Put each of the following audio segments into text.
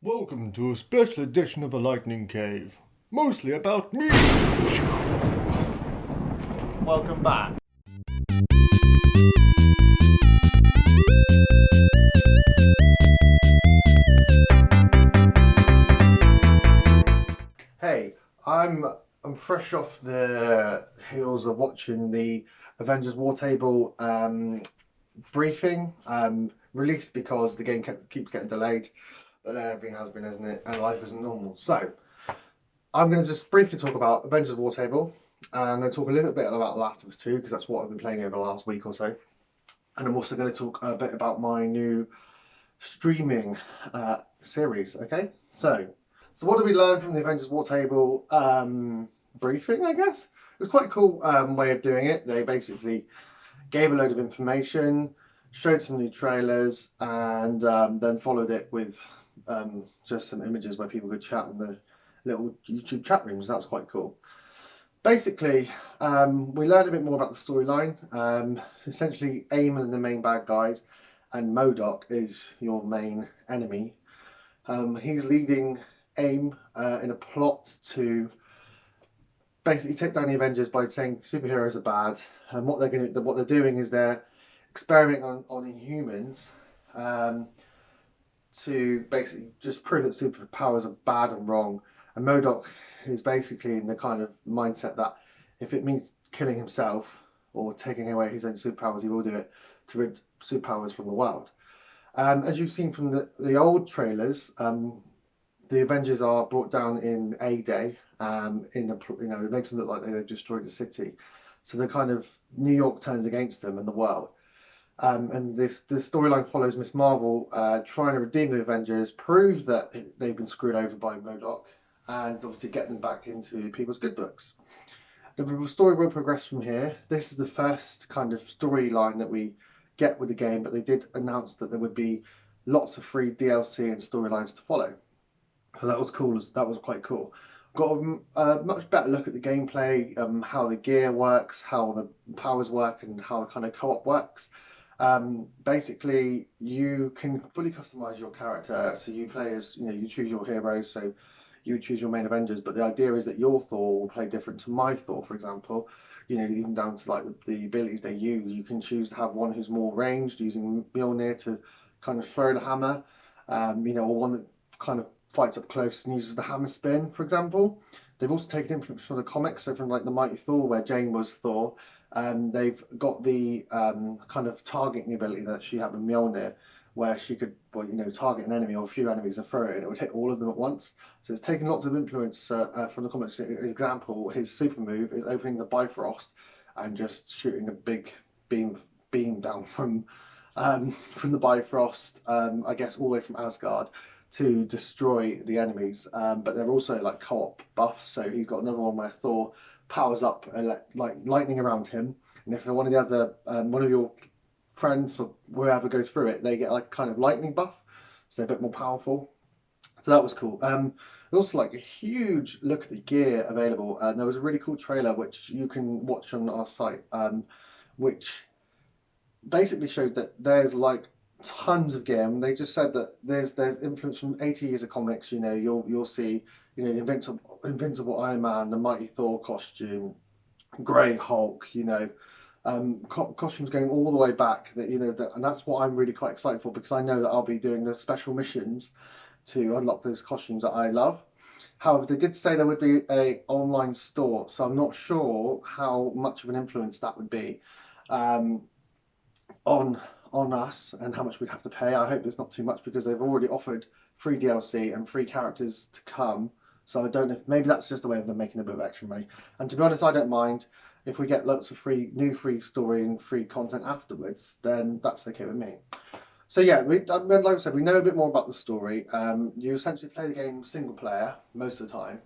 Welcome to a special edition of the Lightning Cave, mostly about me. Welcome back. Hey, I'm fresh off the heels of watching the Avengers War Table briefing released because the game keeps getting delayed, but everything has been, isn't it? And life isn't normal. So I'm going to just briefly talk about Avengers War Table, and I'm going to talk a little bit about The Last of Us 2 because that's what I've been playing over the last week or so. And I'm also going to talk a bit about my new streaming series. Okay, so what did we learn from the Avengers War Table briefing? I guess it was quite a cool way of doing it. They basically gave a load of information, showed some new trailers, and then followed it with just some images where people could chat in the little YouTube chat rooms. That was quite cool. Basically, we learned a bit more about the storyline. Essentially, Eamon and the main bad guys, and MODOK is your main enemy. He's leading AIM in a plot to basically take down the Avengers by saying superheroes are bad, and what they're doing is they're experimenting on Inhumans to basically just prove that superpowers are bad and wrong. And MODOK is basically in the kind of mindset that if it means killing himself or taking away his own superpowers, he will do it to rid superpowers from the world. As you've seen from the old trailers, the Avengers are brought down in a day. It makes them look like they destroyed the city. So the kind of New York turns against them and the world. And the storyline follows Miss Marvel trying to redeem the Avengers, prove that they've been screwed over by MODOK, and obviously get them back into people's good books. The story will progress from here. This is the first kind of storyline that we get with the game, but they did announce that there would be lots of free DLC and storylines to follow. So that was cool. That was quite cool. Got a much better look at the gameplay, how the gear works, how the powers work, and how the kind of co-op works. Basically, you can fully customize your character. So you play as, you choose your heroes. So you choose your main Avengers, but the idea is that your Thor will play different to my Thor, for example. Even down to like the abilities they use. You can choose to have one who's more ranged, using Mjolnir to kind of throw the hammer, or one that kind of fights up close and uses the hammer spin, for example. They've also taken influence from the comics, so from like the Mighty Thor, where Jane was Thor, they've got the kind of targeting ability that she had with Mjolnir, where she could, target an enemy or a few enemies and throw it, and it would hit all of them at once. So it's taken lots of influence from the comics. For example, his super move is opening the Bifrost and just shooting a big beam down from the Bifrost, I guess all the way from Asgard, to destroy the enemies. But they're also like co-op buffs. So he's got another one where Thor powers up like lightning around him, and if one of the other one of your friends or whoever goes through it, they get like kind of lightning buff, so they're a bit more powerful. So that was cool. Also like a huge look at the gear available. There was a really cool trailer which you can watch on our site, which basically showed that there's like tons of gear. And they just said that there's influence from 80 years of comics. You'll see the Invincible Iron Man, the Mighty Thor costume, Grey Hulk. Costumes going all the way back. And that's what I'm really quite excited for, because I know that I'll be doing the special missions to unlock those costumes that I love. However, they did say there would be a online store, so I'm not sure how much of an influence that would be on us and how much we'd have to pay. I hope it's not too much, because they've already offered free DLC and free characters to come. So I don't know, maybe that's just a way of them making a bit of extra money. And to be honest, I don't mind if we get lots of new free story and free content afterwards, then that's okay with me. So yeah, like I said, we know a bit more about the story. You essentially play the game single player most of the time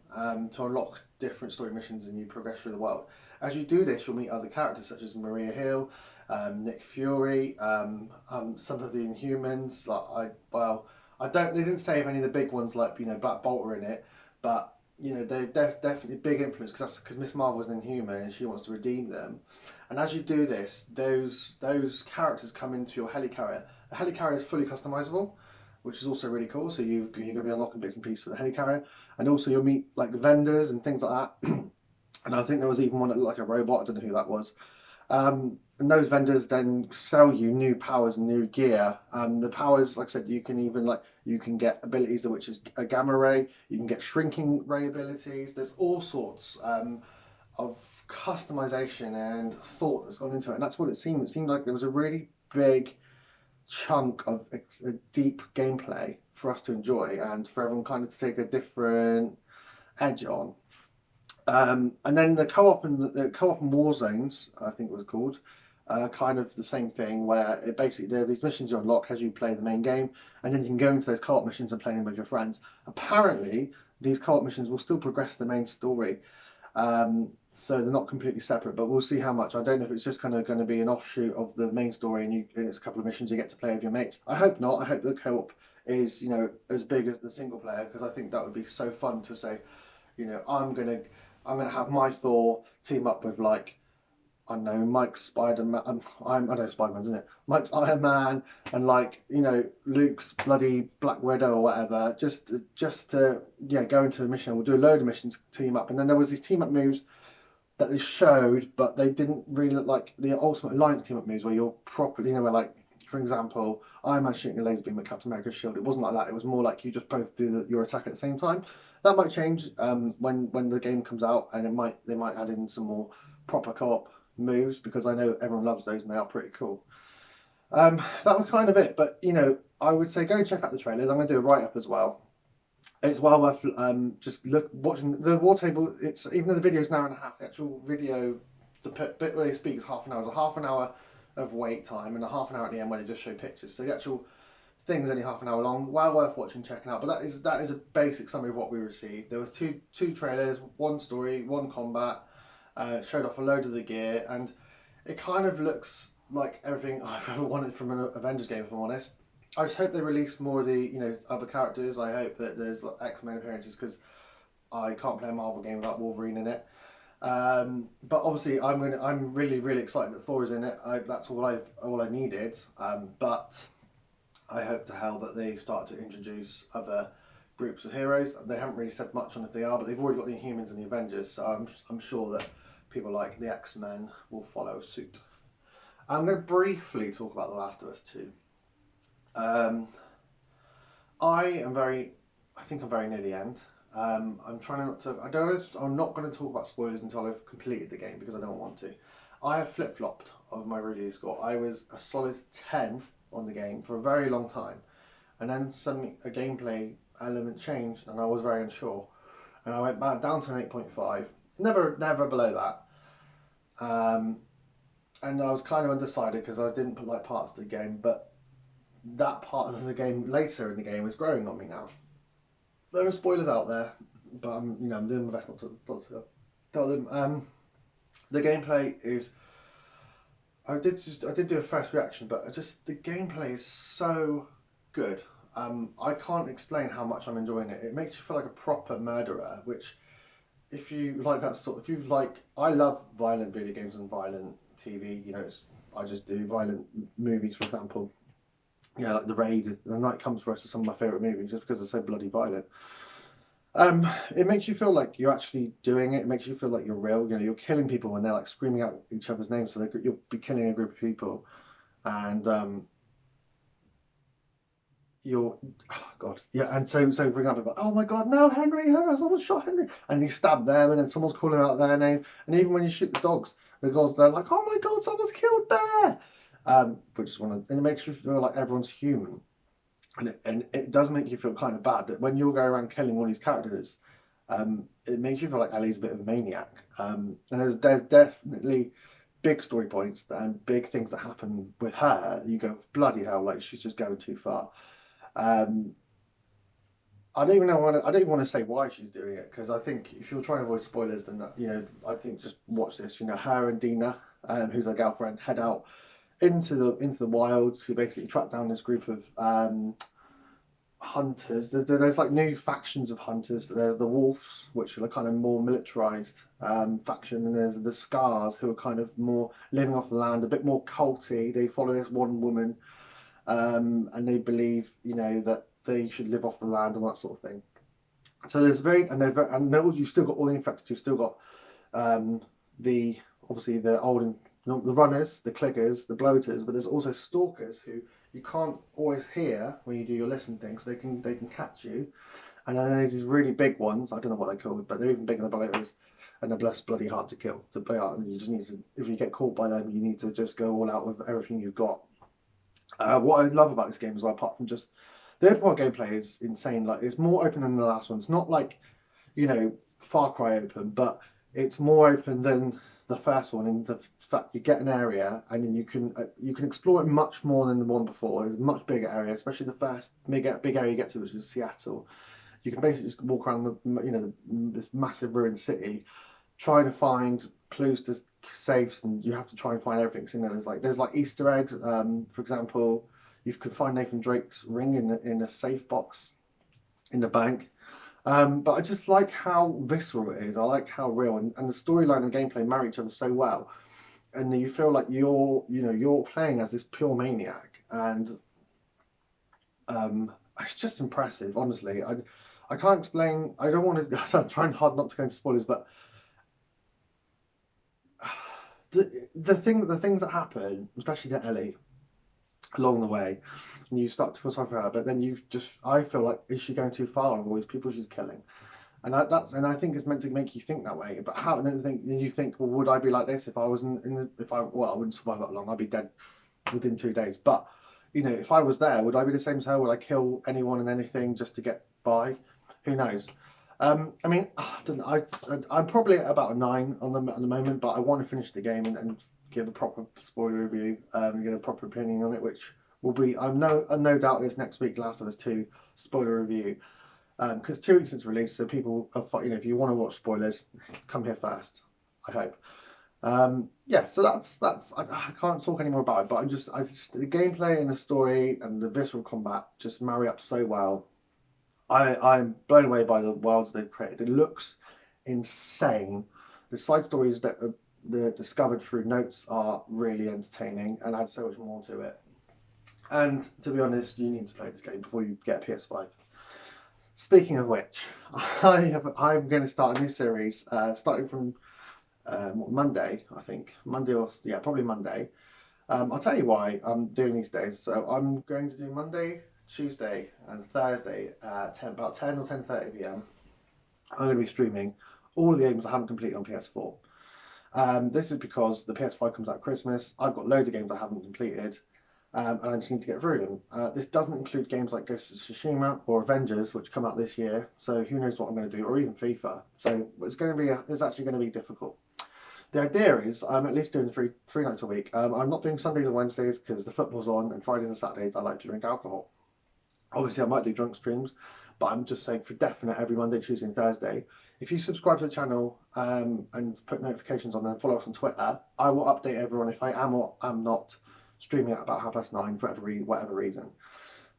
to unlock different story missions, and you progress through the world. As you do this, you'll meet other characters such as Maria Hill, Nick Fury, some of the Inhumans. They didn't say if any of the big ones like Black Bolt are in it, but they're definitely big influence, because Miss Marvel's an Inhuman and she wants to redeem them. And as you do this, those characters come into your helicarrier. The helicarrier is fully customizable. which is also really cool. So you're going to be unlocking bits and pieces for the helicarrier, and also you'll meet like vendors and things like that. And I think there was even one that looked like a robot. I don't know who that was. And those vendors then sell you new powers and new gear. The powers, like I said, you can even you can get abilities which is a gamma ray. You can get shrinking ray abilities. There's all sorts of customization and thought that's gone into it, and that's what it seemed. It seemed like there was a really big chunk of a deep gameplay for us to enjoy, and for everyone kind of to take a different edge on. And then the co-op and war zones, I think it was called, kind of the same thing, where it basically there's these missions you unlock as you play the main game, and then you can go into those co-op missions and play them with your friends. Apparently, these co-op missions will still progress the main story, so they're not completely separate. But we'll see how much. I don't know if it's just kind of going to be an offshoot of the main story, and it's a couple of missions you get to play with your mates. I hope not. I hope the co-op is as big as the single player, because I think that would be so fun to say, I'm gonna have my Thor team up with I don't know Mike's Spider-Man. I know Spider-Man's isn't it? Mike's Iron Man and Luke's bloody Black Widow or whatever. Just to go into a mission. We'll do a load of missions, team up, and then there was these team up moves that they showed, but they didn't really look like the Ultimate Alliance team up moves where you're properly where for example, Iron Man shooting a laser beam at Captain America's shield. It wasn't like that. It was more like you just both do your attack at the same time. That might change when the game comes out, and they might add in some more proper co-op moves, because I know everyone loves those and they are pretty cool. That was kind of it, but I would say go and check out the trailers. I'm going to do a write up as well. It's well worth just watching the War Table. It's even though the video is an hour and a half, the actual video, the bit where they speak is half an hour. It's a half an hour of wait time and a half an hour at the end where they just show pictures. So the actual thing's only half an hour long. Well worth watching, checking out. But that is a basic summary of what we received. There was two trailers, one story, one combat. Showed off a load of the gear, and it kind of looks like everything I've ever wanted from an Avengers game, if I'm honest. I just hope they release more of the other characters. I hope that there's X-Men appearances, because I can't play a Marvel game without Wolverine in it. But obviously, I'm really really excited that Thor is in it. That's all I needed. But I hope to hell that they start to introduce other groups of heroes. They haven't really said much on if they are, but they've already got the Inhumans and the Avengers, so I'm sure that people like the X-Men will follow suit. I'm going to briefly talk about The Last of Us 2. I think I'm very near the end. I'm trying not to. I'm not going to talk about spoilers until I've completed the game, because I don't want to. I have flip-flopped of my review score. I was a solid 10 on the game for a very long time, and then a gameplay element changed, and I was very unsure, and I went back down to an 8.5. Never below that. And I was kind of undecided because I didn't like parts of the game, but that part of the game later in the game is growing on me now. There are spoilers out there, but I'm doing my best not to tell them. The gameplay is. I did do a first reaction, but the gameplay is so good. I can't explain how much I'm enjoying it. It makes you feel like a proper murderer, which, if you like that sort, I love violent video games and violent TV. I just do violent movies, for example. Like The Raid, The Night Comes For Us are some of my favourite movies, just because they're so bloody violent. It makes you feel like you're actually doing it. It makes you feel like you're real. You're killing people when they're like screaming out each other's names, so you'll be killing a group of people, and you're, oh god, yeah. And so for example, like, oh my god, no, Henry, someone shot Henry, and you stab them, and then someone's calling out their name, and even when you shoot the dogs, because they're like, oh my god, someone's killed Bear. And it makes you feel like everyone's human. And it does make you feel kind of bad that when you're going around killing all these characters, it makes you feel like Ellie's a bit of a maniac. And there's definitely big story points and big things that happen with her. You go, bloody hell, like she's just going too far. I don't even want to say why she's doing it, because I think if you're trying to avoid spoilers, then I think just watch this. Her and Dina, who's her girlfriend, head out into the wild to basically track down this group of hunters. There's like new factions of hunters. There's the Wolves, which are kind of more militarized faction, and there's the Scars, who are kind of more living off the land, a bit more culty. They follow this one woman, and they believe that they should live off the land and that sort of thing. So there's and no, you've still got all the infected. You've still got the obviously the old the runners, the clickers, the bloaters, but there's also stalkers who you can't always hear when you do your listen things. They can catch you, and then there's these really big ones. I don't know what they're called, but they're even bigger than the bloaters, and they're bloody hard to kill to play out. And you just need to, if you get caught by them, you need to just go all out with everything you've got. What I love about this game as well, apart from just the open world gameplay, is insane. Like, it's more open than the last one. It's not like, Far Cry open, but it's more open than the first one in the fact you get an area and then you can explore it much more than the one before. It's a much bigger area, especially the first big area you get to, which is Seattle. You can basically just walk around this massive ruined city, trying to find clues to safes, and you have to try and find everything. So, there's like Easter eggs. For example, you can find Nathan Drake's ring in a safe box in the bank. But I just like how visceral it is. I like how real, and the storyline and gameplay marry each other so well. And you feel like you're playing as this pure maniac, and it's just impressive. Honestly, I can't explain. I don't want to. I'm trying hard not to go into spoilers, but the things that happen, especially to Ellie, along the way, and you start to feel sorry for her, but then I feel like, is she going too far with all these people she's killing? And I think it's meant to make you think that way. But how? And then you think, well, would I be like this if I wasn't I wouldn't survive that long. I'd be dead within 2 days. But if I was there, would I be the same as her? Would I kill anyone and anything just to get by? Who knows? I mean, I'm probably at about a 9 on the moment, but I want to finish the game and give a proper spoiler review, get a proper opinion on it, which will be, I'm no doubt this next week, Last of Us 2 spoiler review, because 2 weeks since release, so people are, if you want to watch spoilers, come here first, I hope. Yeah, so that's I can't talk any more about it, but the gameplay and the story and the visceral combat just marry up so well. I'm blown away by the worlds they've created. It looks insane. The side stories that are discovered through notes are really entertaining and add so much more to it. And to be honest, you need to play this game before you get a PS5. Speaking of which, I'm going to start a new series starting from Monday, I think. Probably Monday. I'll tell you why I'm doing these days. So I'm going to do Monday, Tuesday and Thursday at about 10 or 10:30 p.m. I'm going to be streaming all of the games I haven't completed on PS4. This is because the PS5 comes out at Christmas. I've got loads of games I haven't completed, and I just need to get through them. This doesn't include games like Ghost of Tsushima or Avengers, which come out this year. So who knows what I'm going to do, or even FIFA. So it's actually going to be difficult. The idea is I'm at least doing three nights a week. I'm not doing Sundays and Wednesdays because the football's on, and Fridays and Saturdays I like to drink alcohol. Obviously, I might do drunk streams, but I'm just saying for definite every Monday, Tuesday, and Thursday. If you subscribe to the channel and put notifications on and follow us on Twitter, I will update everyone if I am or am not streaming at about 9:30 for whatever reason.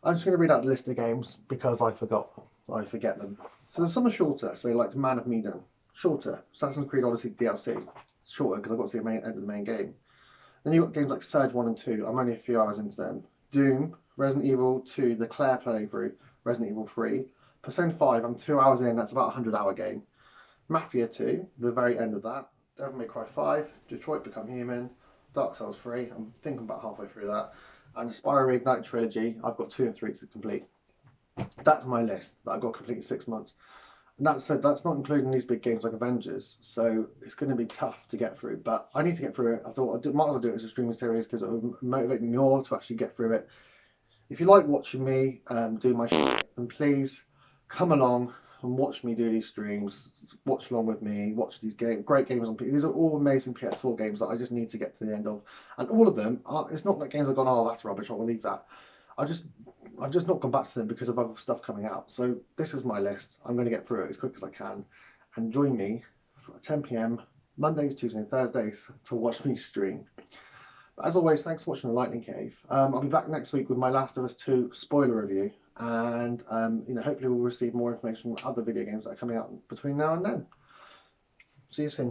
I'm just going to read out the list of games because I forget them. So some are shorter, so like Man of Medan, shorter. Assassin's Creed Odyssey DLC, shorter because I've got to see the end of the main game. Then you've got games like Surge 1 and 2, I'm only a few hours into them. Doom, Resident Evil 2, the Claire playthrough, Resident Evil 3. Persona 5, I'm 2 hours in, that's about a 100-hour game. Mafia 2, the very end of that. Devil May Cry 5, Detroit Become Human, Dark Souls 3, I'm thinking about halfway through that. And the Spyro Reignite trilogy, I've got 2 and 3 to complete. That's my list that I've got to complete in 6 months. And that said, that's not including these big games like Avengers, so it's going to be tough to get through. But I need to get through it. I thought I might as well do it as a streaming series because it will motivate me more to actually get through it. If you like watching me do my shit, then please come along and watch me do these streams. Watch along with me. Watch these great games on PS. These are all amazing PS4 games that I just need to get to the end of, and all of them are. It's not like games I've gone, oh, that's rubbish, I'll leave that. I've just not gone back to them because of other stuff coming out. So this is my list. I'm going to get through it as quick as I can, and join me at 10 p.m. Mondays, Tuesdays, and Thursdays to watch me stream. But as always, thanks for watching The Lightning Cave. I'll be back next week with my Last of Us 2 spoiler review, and hopefully we'll receive more information on other video games that are coming out between now and then. See you soon.